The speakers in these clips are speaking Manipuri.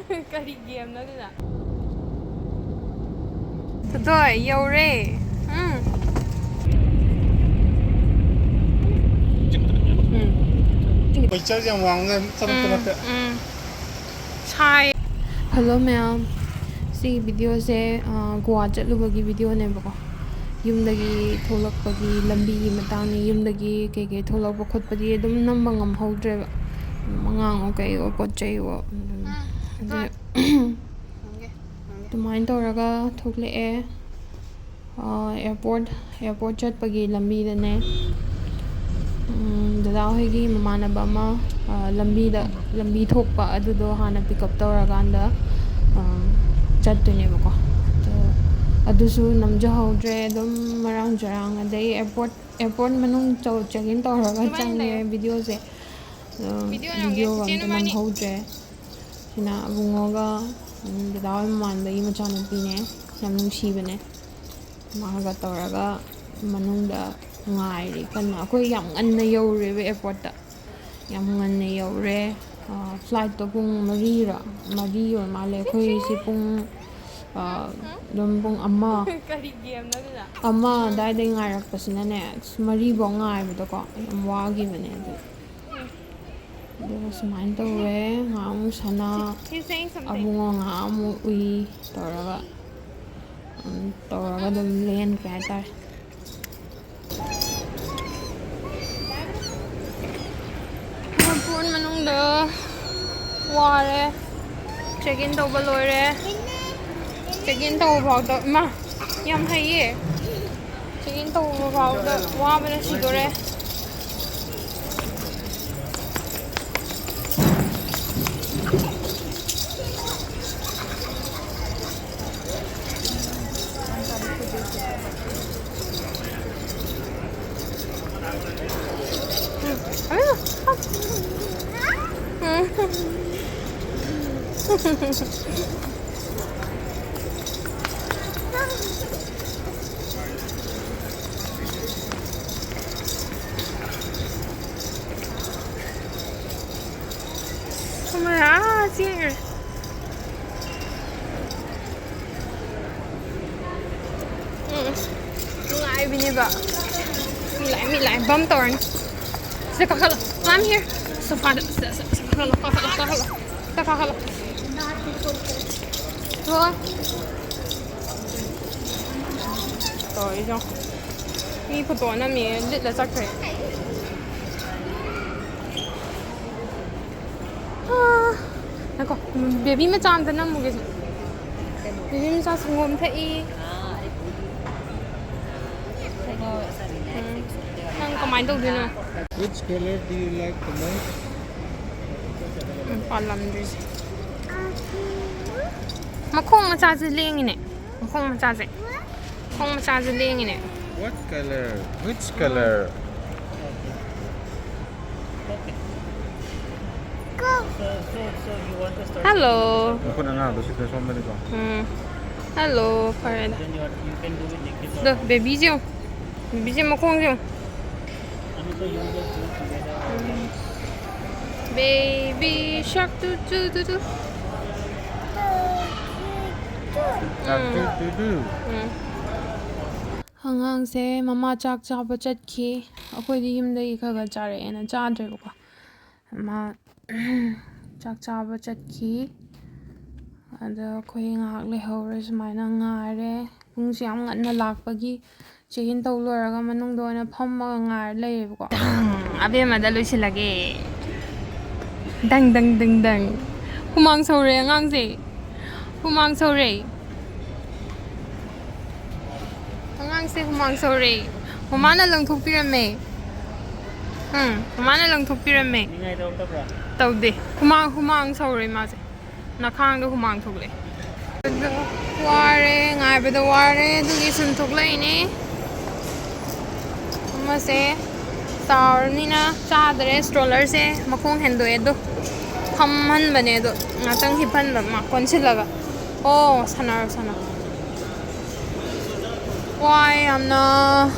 Kari game na din ah. Thoithoi, yore. Hello Mayam. Si video se Goa chatluba gi video ne bako. Yumdagi tholakpagi lambi gi matang ni yumdagi ke tholakpa khotpadi adum namba ngamhodre ba. Mangang okay o pochai o. Tumain toraga thokle e airport chatpagi lambi da ne. Dada hoigi mamanaba ama lambi thokpa adudo hana pick up tawraganda chattunebako adusu namjahowdre adum marang jarang adai airport manung check-in tawraga change video se video amta namhowdre sina abungoga dada hoi mamanbagi machanupine yam nungsibane maga tawraga manungda ngai kana akoi yam nganna yore airport ta yam nganna yore flight to pung 3 ra 3 or male khoi si pung dum pung amma kari game na din amma dai dai ngai rak pasina ne 3 bo ngai bu ko yam wagi bane do smain to we ngam sana abungo ngam ui toraga dum len ka tar Phone manung da ware check-in tawba loire check-in tawba phau da ma yam haiye check-in tawba phau da wabana sidore Oh my god, here. Ngại vì như vậy. Mình lại bấm torn. Sẽ có khalo. I'm here. So far. Khalo. Vâng. Rồi cho. Đi phụ tổ nó mình lít là chắc phải. Nako, baby में चांद ना मुझे baby में चांद घूम थे ई नंग कमाई तो दिन Which color do you like the most? पालम दिस मखों मचाज लेंगे ने मखों मचाज लेंगे ने What color? Which color? So you want to start? Hello. Ako na nga, basta so many ko. Hello, Farid. Then you can do it like this. The baby ji mokong ji. Ano to yung do together? Baby shark do. Hangang se mama chak chaba chatki akhoi di yumdagi khaga chare ena chadre bako ma chak chaba chatki ada khoi ngak le hore sumaina ngare pung siam nganna lakpagi check-in taw loraga manung do na phamma ngar lei bako abe ma da loisilage dang humang sore ngang se humang sore Hangang se humang sore humana lang thuk pirame humana lang thuk pirame Hindi nga ito bra. tawde humang sore ma se nakhang do humang thuk le ware ngai ba do ware du gi sun thuk lai ne ma se tar ni na cha dre stroller se makhong hendo e do phamman bane do ngatang hipan ba ma konsilaga oh sana why I'm not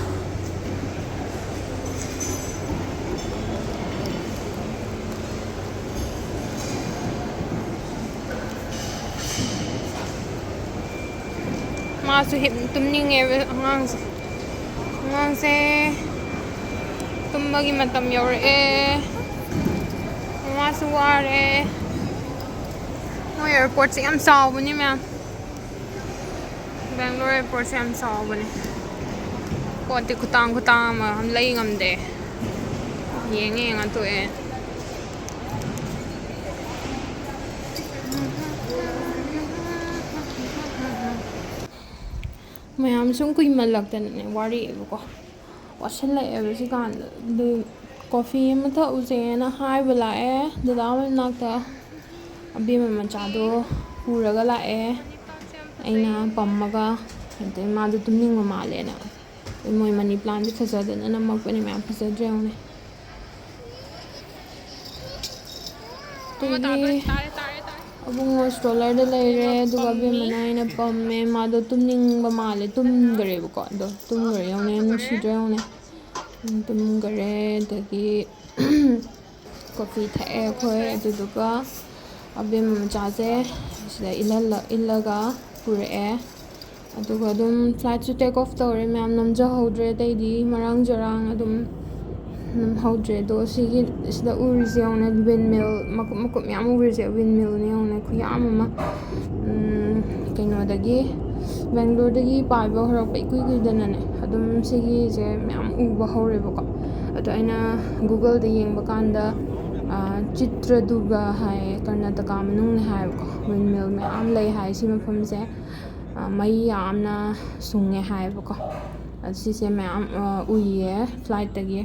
마수 tumning에 항angse tumagi matam yauree masu ware moi airport se yam sawbani ma'am Bangalore airport se yam sawbani poti khutang ma ham lai ngamde yenge ngatoe mayam sum kui malakdane wari ko washalai si kan the coffee mata uzena hai bala dada nakta abi machado puraga lae aina pammaga ante madu tumning male na moi mani plant di fazadana namak pani ma'am fazadreone abungo stroller da leire duga be manaina pamme mado tumning ba male tumgare ko do tumgare yone nusidreone tumgare dagi coffee thae khoi aduga abe machaje sida ilaga pure aduga dum flight to take off tawre ma'am namja hodre daidi marang jarang adum hodre do sigi sida urise on windmill makup ma'am urise windmill ne on khuyam ma kaino dagi Bangalore dagi paiba horak pai kui dana ne adum sigi je ma'am uba hore bako ado aina Google da yengba kanda chitra duga hai Karnataka manung ne hai ko windmill ma'am lay hai si mafam se mai yamna sunge hai bako asi se ma'am uye flight dagi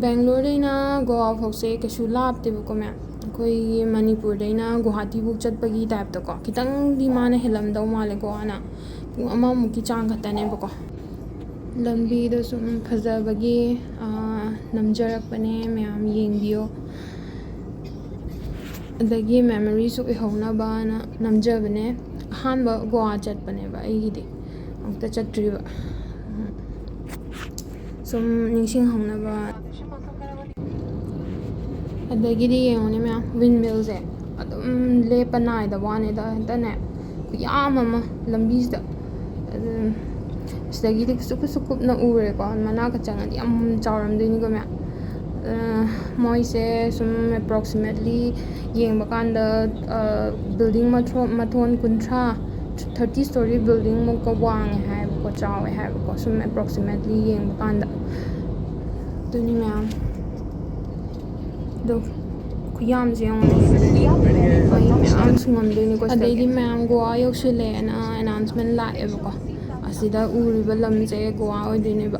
Bangalore daina Goa phokse kasu lapte bako ma'am koi Manipur daina Guwahati buk chatpagi type to ko kitang di mana helam daw male ko ana pung ama muki chang khatane bako lambi do sum phajabagi namjarak pane ma'am yengbiyo adagi memory su ihona ba na namjabane hanba Goa chatpane ba aigide amta chatriba sum ningsing hongna ba adagidi yengone ma'am windmill se adum lepa nai da wane da tane kuyam ama lambis da sidagi sukup na ure ko mana ka changadi am chawram dini ko ma'am moi se sum approximately yengba kanda building mathon kuntra 30 story building mo ko wang hai ko chawe hai ko sum approximately yengba kanda tuni ma'am do kuyam je on ma'am sungam dini ko adai ma'am Goa yoksule na announcement la ko asida uriba lamje Goa oidine ba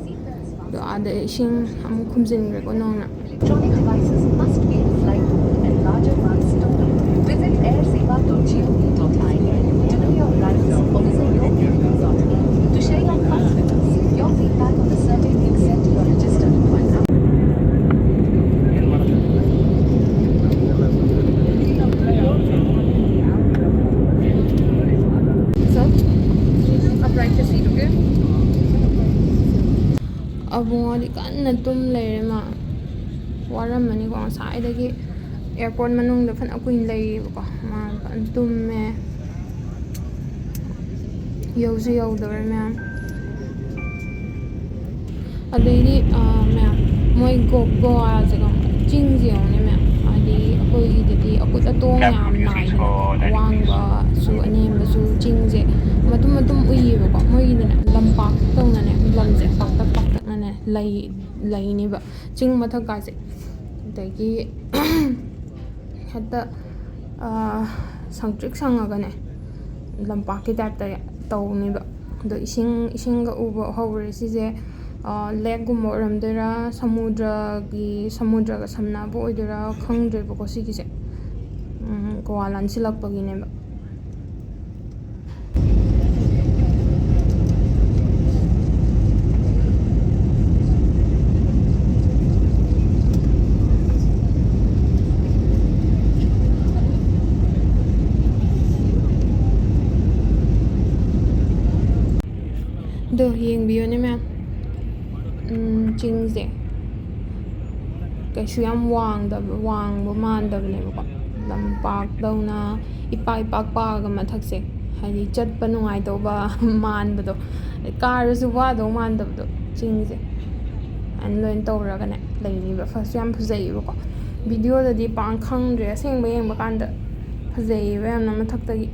do ada sing am khumjin ko nona electronic devices must be in flight mode and larger ones stored. Visit airsewa.chaothok.a to know your rights or visit yourpayment.in to share your thoughts with us. Your feedback on the survey being sent to your registered mobile number. So, upright to seat, okay? Abungo di kan na tum leire ma waram mani ko sai dagi airport manung da phan akuin lai ko ma tum me yosu yodor ma'am adai ma'am moi go aja ko jing ne ma'am adi akoi dadi akut atong yam nai awang ba su anem ba su jing je matum ui ba ko moi na lampak tong na ne lamje pak na ne lai ni ba jing mathak ka je dagi hatta sangtrik sangaga ne lampak ki type ta tawni ba do ising ga uba hawre si je lake gum ramdera samudra ga samna bo oidera khangdre ba ko si ki se Goa lan silak pagi ne ba do yengbiyo ne ma'am jingse kaisu yam wangba mandabne ba ꯂꯝꯄꯥꯛꯇꯧꯅ ꯏꯄꯥꯛ ꯄꯥꯛꯑꯒ ꯃꯊꯛꯁꯦ ꯍꯥꯏꯗꯤ ꯆꯠꯄ ꯅꯨꯡꯉꯥꯏꯗꯧꯕ ꯃꯥꯟꯕꯗꯣ ꯀꯥꯔꯁꯨ ꯋꯥꯗꯧ ꯃꯥꯟꯗꯕꯗꯣ ꯆꯤꯡꯁꯦ ꯑꯗꯨꯃꯥꯏꯅ ꯂꯣꯏꯅ ꯇꯧꯔꯒꯅꯦ ꯂꯩꯅꯤꯕ ꯐꯁꯨ ꯌꯥꯝ ꯐꯖꯩꯌꯦꯕꯀꯣ ꯚꯤꯗꯤꯑꯣꯗꯗꯤ ꯄꯥꯛ ꯈꯪꯗ꯭ꯔꯦ ꯑꯁꯦꯡꯕ ꯌꯦꯡꯕ ꯀꯥꯟꯗ ꯐꯖꯩꯌꯦꯕ ꯌꯥꯝꯅ ꯃꯊꯛꯇꯒꯤ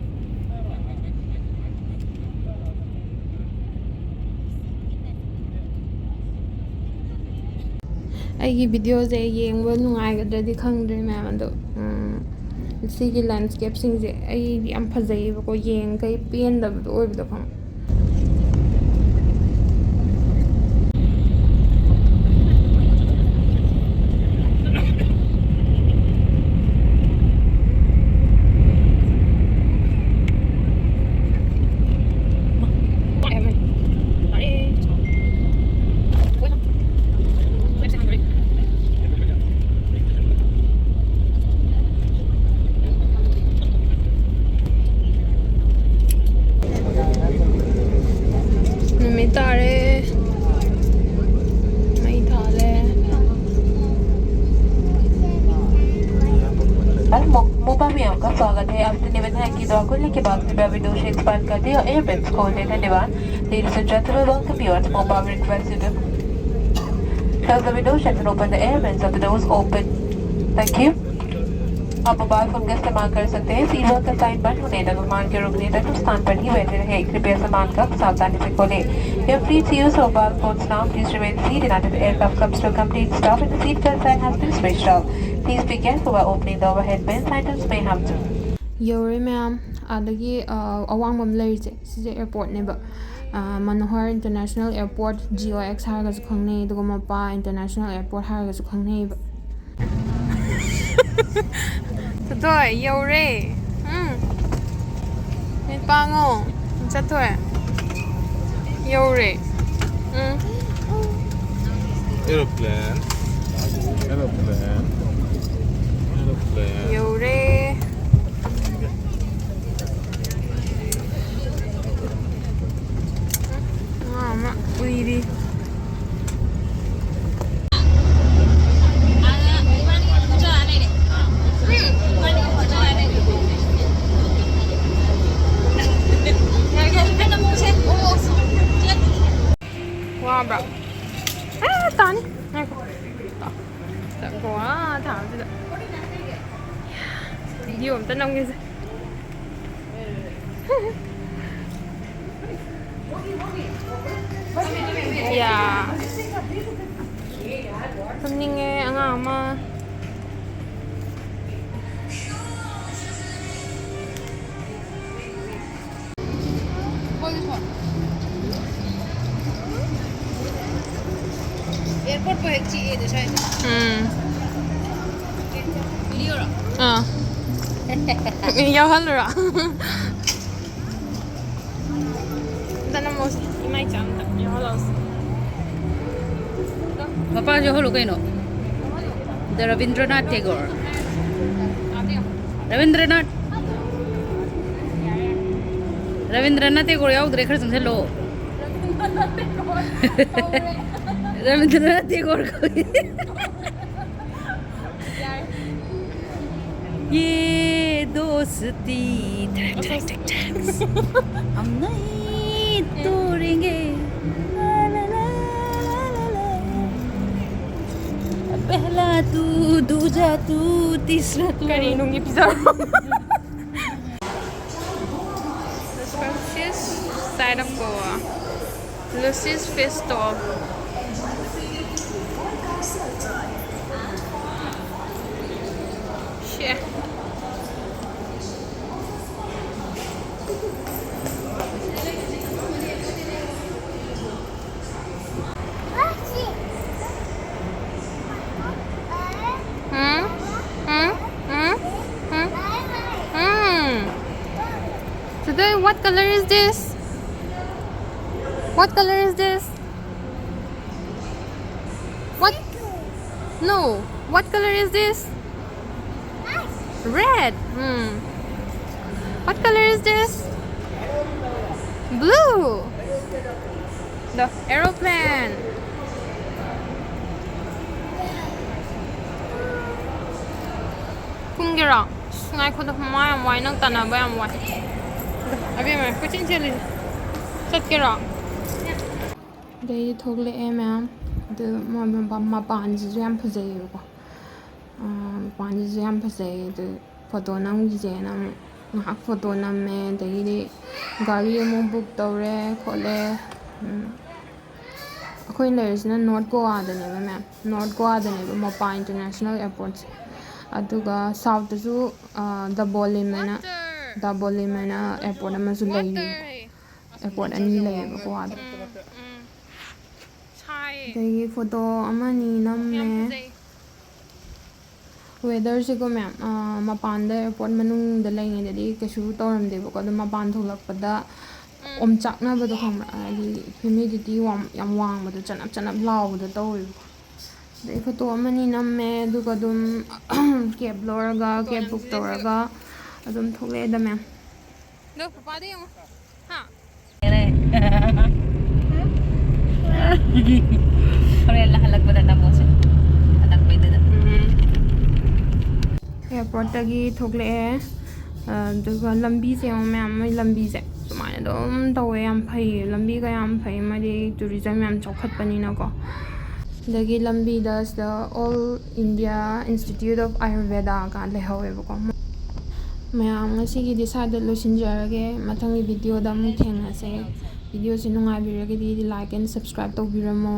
ꯑꯩꯒꯤ ꯚꯤꯗꯤꯑꯣꯁꯦ ꯌꯦꯡꯕ ꯅꯨꯡꯉꯥꯏꯒꯗ꯭ꯔꯗꯤ ꯈꯪꯗ꯭ꯔꯦ ꯃꯌꯥꯝ ꯑꯗꯣ ꯁꯤꯒꯤ ꯂꯦꯟꯁꯀꯦꯞꯁꯤꯡꯁꯦ ꯑꯩꯗꯤ ꯌꯥꯝ ꯐꯖꯩꯌꯦꯕꯀꯣ ꯌꯦꯡꯈꯩ ꯄꯦꯟꯗꯕꯗꯣ ꯑꯣꯏꯕꯗꯣ ꯈꯪꯕ ꯅꯨꯃꯤꯠ ꯇꯥꯔꯦ ꯃꯩ ꯊꯥꯜꯂꯦ मोपा में आपका स्वागत है। आपसे निवेदन है कि दवा खुलने के बाद कृपया विंडो से एक्सपांड कर दें और एयर बेल्ट खोल दें। धन्यवाद। Ladies and gentlemen, welcome you at Mopa. We request you to close the window shut and open the air vents of the doors open. Thank you. आप मोबाइल फोन का इस्तेमाल कर सकते हैं। सीट बेल्ट का साइन बंद होने तक विमान के रुकने तक उस स्थान पर ही बैठे रहे। कृपया सामान का सावधानी से खोलें। You are free to use mobile phones now. Please remain seated until the aircraft comes to a complete stop and the seat belt sign has been switched off. Please be careful while opening the overhead bins. Items may have to. ꯌꯧꯔꯦ ꯃꯌꯥꯝ ꯑꯗꯒꯤ ꯑꯋꯥꯡꯕ ꯑꯃ ꯂꯩꯔꯤꯁꯦ ꯁꯤꯁꯦ ꯑꯦꯌꯔꯄꯣꯔꯠꯅꯦꯕ ꯃꯅꯣꯍꯔ ꯏꯟꯇꯔꯅꯦꯁꯅꯦꯜ ꯑꯦꯌꯔꯄꯣꯔꯠ GOX ꯍꯥꯏꯔꯒꯁꯨ ꯈꯪꯅꯩ ꯑꯗꯨꯒ ꯃꯄꯥ ꯏꯟꯇꯔꯅꯦꯁꯅꯦꯜ ꯑꯦꯌꯔꯄꯣꯔꯠ ꯍꯥꯏꯔꯒꯁꯨ ꯈꯪꯅꯩꯕ ꯆꯠꯊꯣꯏ ꯌꯧꯔꯦ ꯃꯤꯠ ꯄꯥꯡꯉꯣ ꯆꯠꯊꯣꯏ ꯌꯧꯔꯦ Aeroplane. 여우래 아마 우이리 와 bro tani quá thảo chứ nhiều tao nông như thế ya 손님의 아마 airport पर एक चीज है शायद वीडियो 야할라 나는 뭐 이마이 짱다 야할라스 पापा जो हो लोगे नो द रविंद्रनाथ टैगोर रविंद्रनाथ टैगोर याउद्रे खर संसे लो रविंद्रनाथ टैगोर को ये दोस्ती हम नहीं तोड़ेंगे पहला तू दूजा तू तीसरा तू Karinong episode Lucis side of Goa Lucis fish stall Shit Today, what color is this? What color is this? What? No. What color is this? Red. What color is this? Blue. The aeroplane. 풍기랑 ꯉꯥꯏꯈꯣꯗ ꯃꯥ ꯌꯥꯝ ꯋꯥꯏ ꯅꯪ ꯇꯥꯟꯅꯕ ꯌꯥꯝ ꯋꯥꯏ ꯑꯕꯦꯝꯃ ꯀꯣꯏꯆꯦꯟ ꯆꯦꯜꯂꯤ ꯆꯠꯀꯦꯔꯣ ꯑꯗꯩꯗꯤ ꯊꯣꯛꯂꯛꯑꯦ ꯃꯌꯥꯝ ꯑꯗꯨ ꯃꯄꯥꯟꯁꯤꯁꯨ ꯌꯥꯝ ꯐꯖꯩꯌꯦꯕꯀꯣ ꯃꯄꯥꯟꯁꯤꯁꯨ ꯌꯥꯝ ꯐꯖꯩ ꯑꯗꯨ ꯐꯣꯇꯣ ꯅꯝꯈꯤꯁꯦꯅ ꯑꯃꯨꯛ ꯉꯥꯏꯍꯥꯛ ꯐꯣꯇꯣ ꯅꯝꯃꯦ ꯑꯗꯒꯤꯗꯤ ꯒꯥꯔꯤ ꯑꯃꯨꯛ ꯕꯨꯛ ꯇꯧꯔꯦ ꯈꯣꯠꯂꯦ ꯑꯩꯈꯣꯏꯅ ꯂꯩꯔꯤꯁꯤꯅ ꯅꯣꯔꯠ ꯒꯣꯋꯥꯗꯅꯦꯕ ꯃꯌꯥꯝ ꯅꯣꯔꯠ ꯒꯣꯋꯥꯗꯅꯦꯕ ꯃꯣꯄꯥ ꯏꯟꯇꯔꯅꯦꯁꯅꯦꯜ ꯑꯦꯌꯔꯄꯣꯔꯠꯁꯦ ꯑꯗꯨꯒ ꯁꯥꯎꯠꯇꯁꯨ ꯗꯕꯣꯂꯤꯝ ꯍꯥꯏꯅ ꯑꯦꯌꯔꯄꯣꯔꯠ ꯑꯃꯁꯨ ꯂꯩꯔꯤꯕꯀꯣ ꯑꯦꯌꯔꯄꯣꯔꯠ ꯑꯅꯤ ꯂꯩꯌꯦꯕ ꯒꯣꯋꯥꯗ ꯑꯗꯒꯤ ꯐꯣꯇꯣ ꯑꯃꯅꯤ ꯅꯝꯃꯦ ꯋꯦꯗꯔꯁꯤꯀꯣ ꯃꯌꯥꯝ ꯃꯄꯥꯟꯗ ꯑꯦꯌꯔꯄꯣꯔꯠ ꯃꯅꯨꯡꯗ ꯂꯩꯉꯩꯗꯗꯤ ꯀꯩꯁꯨ ꯇꯧꯔꯝꯗꯦꯕꯀꯣ ꯑꯗꯨꯝ ꯃꯄꯥꯟ ꯊꯣꯛꯂꯛꯄꯗ ꯑꯣꯝꯆꯥꯛꯅꯕꯗꯣ ꯈꯪꯕ꯭ꯔꯥ ꯍꯥꯏꯗꯤ ꯍ꯭ꯌꯨꯃꯤꯗꯤꯇꯤ ꯌꯥꯝ ꯋꯥꯡꯕꯗꯣ ꯆꯅꯞ ꯆꯅꯞ ꯂꯥꯎꯕꯗꯣ ꯇꯧꯋꯦꯕꯀꯣ ꯑꯗꯩ ꯐꯣꯇꯣ ꯑꯃꯅꯤ ꯅꯝꯃꯦ ꯑꯗꯨꯒ ꯑꯗꯨꯝ ꯀꯦꯕ ꯂꯧꯔꯒ ꯀꯦꯕ ꯕꯨꯛ ꯇꯧꯔꯒ ꯑꯗꯨꯝ ꯊꯣꯛꯂꯛꯑꯦꯗ ꯃꯌꯥꯝ Horen halagpadan na mo siya. Anak ko ito na. ꯑꯦꯌꯔꯄꯣꯔꯠꯇꯒꯤ ꯊꯣꯛꯂꯛꯑꯦ ꯑꯗꯨꯒ ꯂꯝꯕꯤꯁꯦ ꯌꯦꯡꯉꯣ ꯃꯌꯥꯝ ꯃꯣꯏ ꯂꯝꯕꯤꯁꯦ ꯁꯨꯃꯥꯏꯅ ꯑꯗꯨꯝ ꯇꯧꯋꯦ ꯌꯥꯝ ꯐꯩꯌꯦ ꯂꯝꯕꯤꯒ ꯌꯥꯝ ꯐꯩ ꯃꯣꯏꯗꯤ ꯇꯨꯔꯤꯖꯝ ꯌꯥꯝ ꯆꯥꯎꯈꯠꯄꯅꯤꯅꯀꯣ ꯑꯗꯒꯤ ꯂꯝꯕꯤꯗ ꯁꯤꯗ ꯑꯣꯜ ꯏꯟꯗꯤꯌꯥ ꯏꯟꯁꯇꯤꯇ꯭ꯌꯨꯠ ꯑꯣꯐ ꯑꯥꯌꯨꯔꯚꯦꯗꯥꯒ ꯂꯩꯍꯧꯋꯦꯕꯀꯣ ꯃꯌꯥꯝ ꯉꯁꯤꯒꯤꯗꯤ ꯁ꯭ꯋꯥꯏꯗ ꯂꯣꯏꯁꯤꯟꯖꯔꯒꯦ ꯃꯊꯪꯒꯤ ꯚꯤꯗꯤꯑꯣꯗ ꯑꯃꯨꯛ ꯊꯦꯡꯅꯁꯦ ꯚꯤꯗꯤꯑꯣꯁꯤ ꯅꯨꯡꯉꯥꯏꯕꯤꯔꯒꯗꯤ ꯂꯥꯏꯛ ꯑꯦꯟ ꯁꯕꯁꯀ꯭ꯔꯥꯏꯕ ꯇꯧꯕꯤꯔꯝꯃꯣ